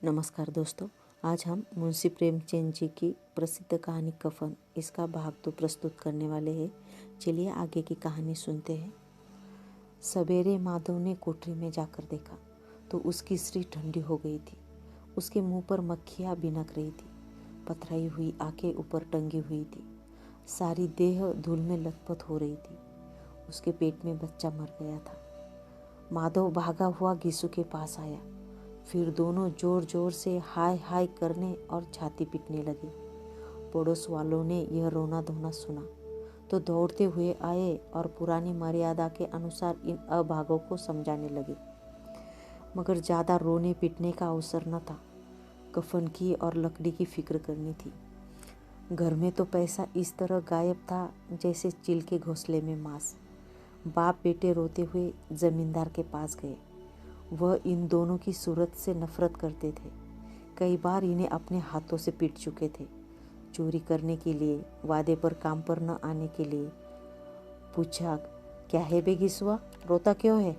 नमस्कार दोस्तों, आज हम मुंशी प्रेमचंद जी की प्रसिद्ध कहानी कफन इसका भाग 2 प्रस्तुत करने वाले हैं। चलिए आगे की कहानी सुनते हैं। सवेरे माधव ने कोठरी में जाकर देखा तो उसकी स्त्री ठंडी हो गई थी। उसके मुंह पर मक्खियाँ बिनक रही थी। पथराई हुई आंखें ऊपर टंगी हुई थी। सारी देह धूल में लथपथ हो रही थी। उसके पेट में बच्चा मर गया था। माधव भागा हुआ गीसू के पास आया। फिर दोनों जोर जोर से हाय हाय करने और छाती पीटने लगे। पड़ोस वालों ने यह रोना धोना सुना तो दौड़ते हुए आए और पुरानी मर्यादा के अनुसार इन अभागों को समझाने लगे। मगर ज़्यादा रोने पीटने का अवसर न था। कफन की और लकड़ी की फिक्र करनी थी। घर में तो पैसा इस तरह गायब था जैसे चील के घोंसले में मांस। बाप बेटे रोते हुए जमींदार के पास गए। वह इन दोनों की सूरत से नफरत करते थे। कई बार इन्हें अपने हाथों से पीट चुके थे। चोरी करने के लिए, वादे पर काम पर न आने के लिए। पूछा, क्या है बे गिसुआ, रोता क्यों है?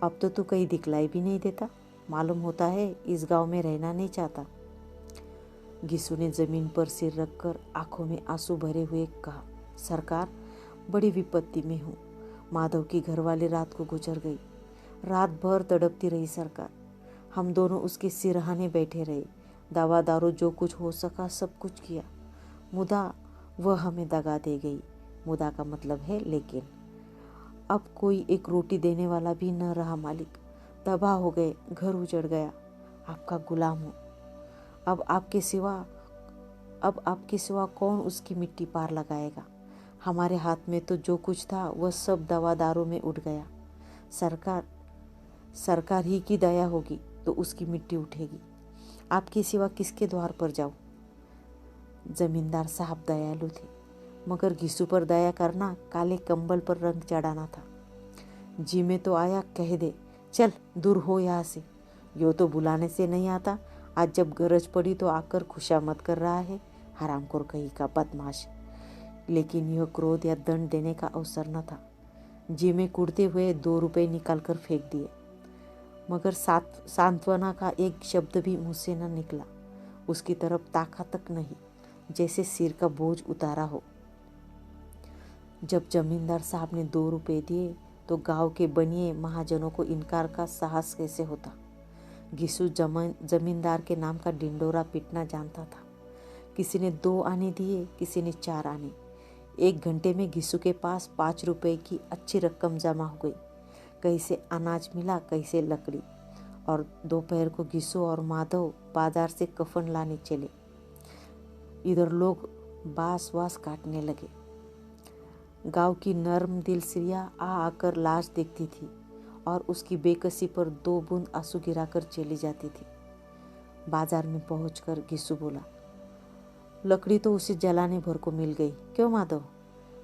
अब तो तू कहीं दिखलाई भी नहीं देता। मालूम होता है इस गांव में रहना नहीं चाहता। गिसू ने जमीन पर सिर रखकर आंखों में आंसू भरे हुए कहा, सरकार, बड़ी विपत्ति में हूँ। माधव की घरवाली रात को गुजर गई। रात भर तड़पती रही सरकार। हम दोनों उसके सिरहाने बैठे रहे। दवा दारू जो कुछ हो सका सब कुछ किया। मुदा वह हमें दगा दे गई। मुदा का मतलब है लेकिन। अब कोई एक रोटी देने वाला भी न रहा मालिक। तबाह हो गए, घर उजड़ गया। आपका गुलाम हूँ। अब आपके सिवा कौन उसकी मिट्टी पार लगाएगा? हमारे हाथ में तो जो कुछ था वह सब दवा दारू में उठ गया। सरकार ही की दया होगी तो उसकी मिट्टी उठेगी। आपके सिवा किसके द्वार पर जाऊं? जमींदार साहब दयालु थे, मगर घिसू पर दया करना काले कंबल पर रंग चढ़ाना था। जी में तो आया, कह दे, चल दूर हो यहाँ से। यो तो बुलाने से नहीं आता, आज जब गरज पड़ी तो आकर खुशामद कर रहा है। हरामखोर कहीं का बदमाश। लेकिन यह क्रोध या दंड देने का अवसर न था। जी में कूदते हुए 2 रुपए निकाल कर फेंक दिए, मगर सांत्वना का एक शब्द भी मुँह से न निकला। उसकी तरफ ताका तक नहीं, जैसे सिर का बोझ उतारा हो। जब जमींदार साहब ने 2 रुपए दिए तो गांव के बनिए महाजनों को इनकार का साहस कैसे होता। गिसू जमींदार के नाम का डिंडोरा पीटना जानता था। किसी ने 2 आने दिए, किसी ने 4 आने। 1 घंटे में गिसू के पास 5 रुपए की अच्छी रकम जमा हो गई। कहीं से अनाज मिला, कहीं से लकड़ी। और दोपहर को गिसू और माधव बाजार से कफन लाने चले। इधर लोग बांस वास काटने लगे। गांव की नर्म दिल स्त्रियां आकर लाश देखती थी और उसकी बेकसी पर 2 बूंद आंसू गिराकर चली जाती थी। बाजार में पहुंचकर गिसू बोला, लकड़ी तो उसे जलाने भर को मिल गई, क्यों माधव?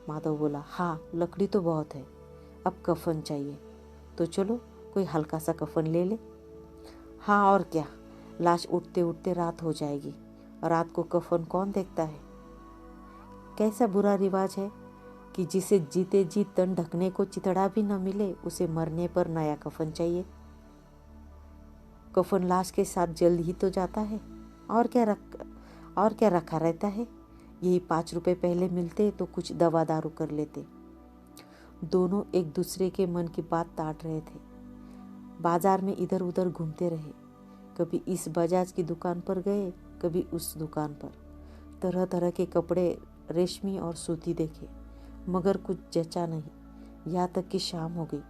माधव बोला, हाँ लकड़ी तो बहुत है, अब कफन चाहिए। तो चलो कोई हल्का सा कफन ले ले। हाँ और क्या, लाश उठते उठते रात हो जाएगी। रात को कफन कौन देखता है? कैसा बुरा रिवाज है कि जिसे जीते जी तन ढकने को चितड़ा भी न मिले उसे मरने पर नया कफन चाहिए। कफन लाश के साथ जल्द ही तो जाता है, और क्या रखा रहता है। यही 5 रुपए पहले मिलते तो कुछ दवा दारू कर लेते। दोनों एक दूसरे के मन की बात ताड़ रहे थे। बाजार में इधर उधर घूमते रहे। कभी इस बजाज की दुकान पर गए, कभी उस दुकान पर। तरह तरह के कपड़े, रेशमी और सूती देखे, मगर कुछ जचा नहीं। यहाँ तक कि शाम हो गई।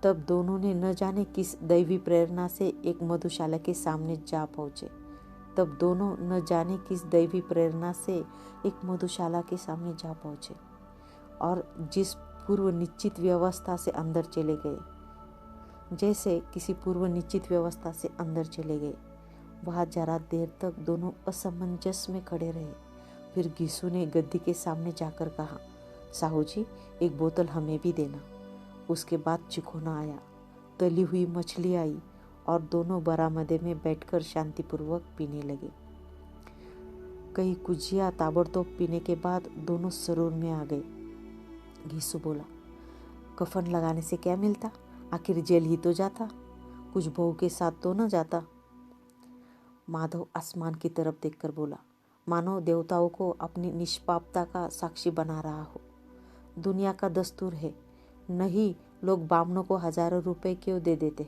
तब दोनों ने न जाने किस दैवी प्रेरणा से एक मधुशाला के सामने जा पहुँचे। और जिस पूर्व निश्चित व्यवस्था से अंदर चले गए, जैसे किसी पूर्व निश्चित व्यवस्था से अंदर चले गए। वहाँ जरा देर तक दोनों असमंजस में खड़े रहे। फिर गिसू ने गद्दी के सामने जाकर कहा, साहू जी, एक बोतल हमें भी देना। उसके बाद चिकोना आया, तली हुई मछली आई और दोनों बरामदे में बैठकर शांतिपूर्वक पीने लगे। कई कुजिया ताबड़तोड़ पीने के बाद दोनों सरूर में आ गए। घिसू बोला, कफन लगाने से क्या मिलता? आखिर जेल ही तो जाता, कुछ बहू के साथ तो न जाता। माधव आसमान की तरफ देखकर बोला, मानो देवताओं को अपनी निष्पापता का साक्षी बना रहा हो। दुनिया का दस्तूर है, नहीं लोग बामनों को हजारों रुपए क्यों दे देते?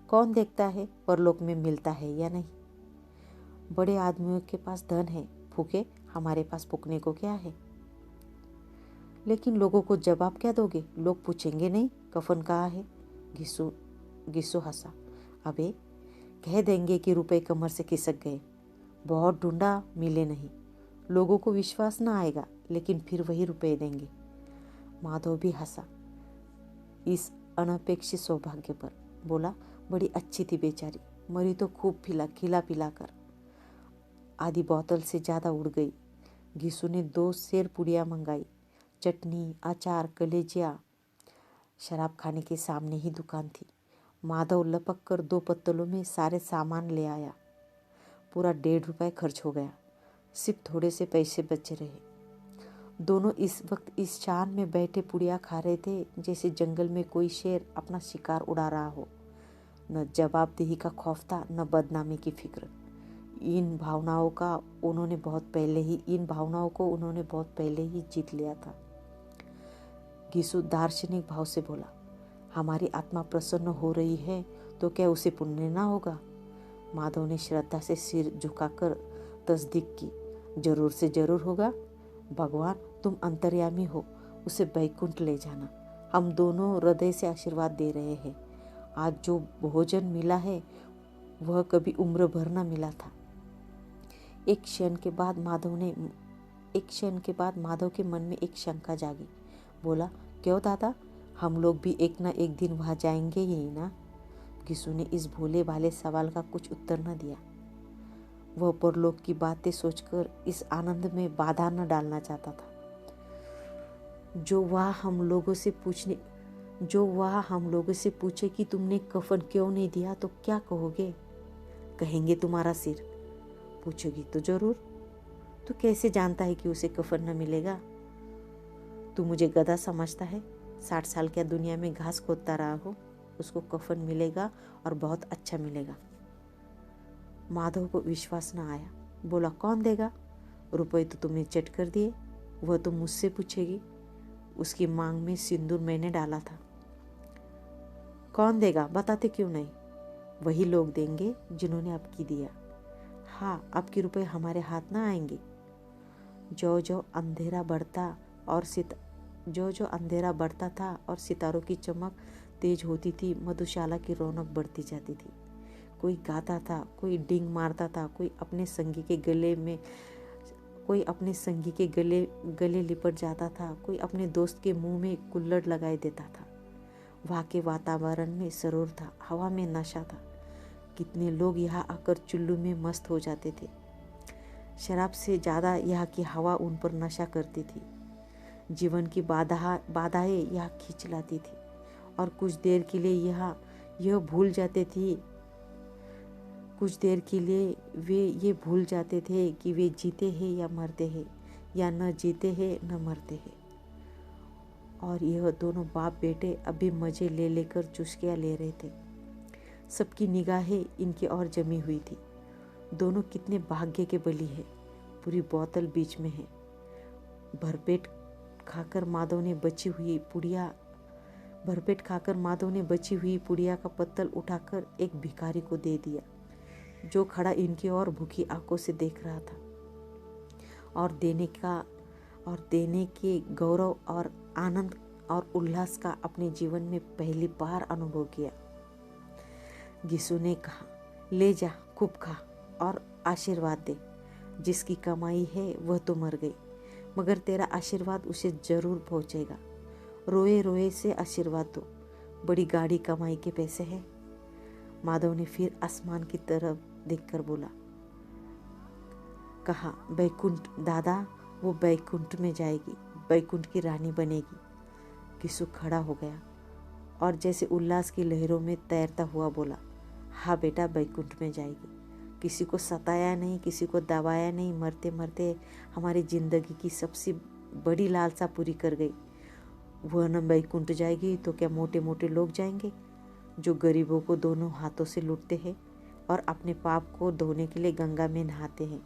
कौन देखता है परलोक में मिलता है या नहीं? बड़े आदमियों के पास धन है, फूके, हमारे पास फूकने को क्या है? लेकिन लोगों को जवाब क्या दोगे? लोग पूछेंगे नहीं कफन कहाँ है? गिस्सू हंसा। अबे कह देंगे कि रुपए कमर से खिसक गए, बहुत ढूंढा मिले नहीं। लोगों को विश्वास ना आएगा, लेकिन फिर वही रुपए देंगे। माधव भी हंसा इस अनपेक्षित सौभाग्य पर। बोला, बड़ी अच्छी थी बेचारी, मरी तो खूब खिला पिला कर आधी बोतल से ज़्यादा उड़ गई। गिस्सू ने 2 सेर पुड़िया मंगाई, चटनी, अचार, कलेजिया। शराब खाने के सामने ही दुकान थी। माधव लपक कर 2 पत्तलों में सारे सामान ले आया। पूरा 1.5 रुपये खर्च हो गया, सिर्फ थोड़े से पैसे बचे रहे। दोनों इस वक्त इस शान में बैठे पुड़िया खा रहे थे जैसे जंगल में कोई शेर अपना शिकार उड़ा रहा हो। न जवाबदेही का खौफ था, न बदनामी की फिक्र। इन भावनाओं को उन्होंने बहुत पहले ही जीत लिया था। गिस्सू दार्शनिक भाव से बोला, हमारी आत्मा प्रसन्न हो रही है तो क्या उसे पुण्य ना होगा? माधव ने श्रद्धा से सिर झुकाकर तस्दीक की, जरूर से जरूर होगा। भगवान तुम अंतर्यामी हो, उसे बैकुंठ ले जाना। हम दोनों हृदय से आशीर्वाद दे रहे हैं। आज जो भोजन मिला है वह कभी उम्र भर न मिला था। एक क्षण के बाद माधव के मन में एक शंका जागी। बोला, क्यों दादा, हम लोग भी एक न एक दिन वहाँ जाएंगे ही ना? गिस्सू ने इस भोले भाले सवाल का कुछ उत्तर न दिया। वह परलोक की बातें सोचकर इस आनंद में बाधा न डालना चाहता था। जो वह हम लोगों से पूछे कि तुमने कफन क्यों नहीं दिया तो क्या कहोगे? कहेंगे तुम्हारा सिर। पूछोगी तो जरूर। तू कैसे जानता है कि उसे कफन न मिलेगा? तू मुझे गधा समझता है? 60 साल क्या दुनिया में घास खोदता रहा हो, उसको कफन मिलेगा और बहुत अच्छा मिलेगा। माधव को विश्वास न आया। बोला, कौन देगा? रुपए तो तुमने चट कर दिए, वह तो मुझसे पूछेगी। उसकी मांग में सिंदूर मैंने डाला था। कौन देगा, बताते क्यों नहीं? वही लोग देंगे जिन्होंने आपकी दिया। हाँ, आपके रुपए हमारे हाथ ना आएंगे। जो जो अंधेरा बढ़ता था और सितारों की चमक तेज होती थी, मधुशाला की रौनक बढ़ती जाती थी। कोई गाता था, कोई डींग मारता था, कोई अपने संगी के गले लिपट जाता था, कोई अपने दोस्त के मुंह में कुल्हड़ लगाए देता था। वहाँ के वातावरण में सरूर था, हवा में नशा था। कितने लोग यहाँ आकर चुल्लू में मस्त हो जाते थे। शराब से ज़्यादा यहाँ की हवा उन पर नशा करती थी। जीवन की बाधाएं यहाँ खींच लाती थी और कुछ देर के लिए वे ये भूल जाते थे कि वे जीते हैं या मरते हैं, या न जीते हैं न मरते हैं। और यह दोनों बाप बेटे अभी मज़े ले लेकर चुस्कियाँ ले रहे थे। सबकी निगाहें इनकी ओर जमी हुई थी। दोनों कितने भाग्य के बली है। पूरी बोतल बीच में है। भरपेट खाकर माधव ने बची हुई पुड़िया का पत्तल उठाकर एक भिखारी को दे दिया, जो खड़ा इनकी ओर भूखी आंखों से देख रहा था। और देने के गौरव और आनंद और उल्लास का अपने जीवन में पहली बार अनुभव किया। गिस्सू ने कहा, ले जा, खूब खा और आशीर्वाद दे। जिसकी कमाई है वह तो मर गई, मगर तेरा आशीर्वाद उसे जरूर पहुंचेगा। रोए रोए से आशीर्वाद दो, बड़ी गाड़ी कमाई के पैसे हैं। माधव ने फिर आसमान की तरफ देखकर कहा, बैकुंठ दादा, वो बैकुंठ में जाएगी, बैकुंठ की रानी बनेगी। गिस्सू खड़ा हो गया और जैसे उल्लास की लहरों में तैरता हुआ बोला, हाँ बेटा, बैकुंठ में जाएगी। किसी को सताया नहीं, किसी को दबाया नहीं, मरते मरते हमारी जिंदगी की सबसे बड़ी लालसा पूरी कर गई। वह न बैकुंठ जाएगी तो क्या मोटे मोटे लोग जाएंगे, जो गरीबों को दोनों हाथों से लूटते हैं और अपने पाप को धोने के लिए गंगा में नहाते हैं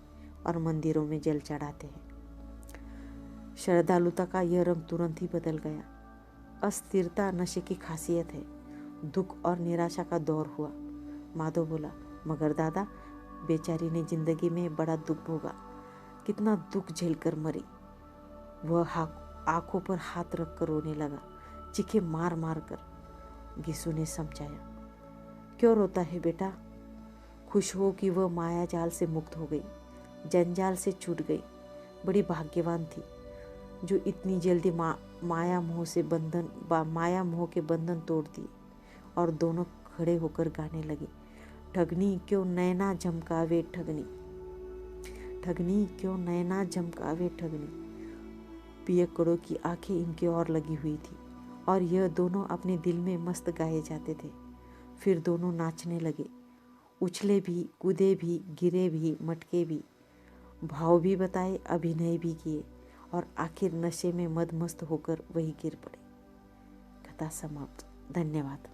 और मंदिरों में जल चढ़ाते हैं। श्रद्धालुता का यह रंग तुरंत ही बदल गया। अस्थिरता नशे की खासियत है। दुख और निराशा का दौर हुआ। माधव बोला, मगर दादा, बेचारी ने जिंदगी में बड़ा दुख भोगा, कितना दुख झेलकर मरी। वह आंखों पर हाथ रखकर रोने लगा, चीखे मार मार कर। गिसु ने समझाया, क्यों रोता है बेटा? खुश हो कि वह माया जाल से मुक्त हो गई, जंजाल से छूट गई। बड़ी भाग्यवान थी जो इतनी जल्दी माया मोह के बंधन तोड़ दिए। और दोनों खड़े होकर गाने लगे, ठगनी क्यों नैना झमकावे ठगनी, ठगनी क्यों नैना झमकावे ठगनी। पियक्कड़ों की आंखें इनकी ओर लगी हुई थी और यह दोनों अपने दिल में मस्त गाए जाते थे। फिर दोनों नाचने लगे, उछले भी, कूदे भी, गिरे भी, मटके भी, भाव भी बताए, अभिनय भी किए और आखिर नशे में मदमस्त होकर वही गिर पड़े। कथा समाप्त। धन्यवाद।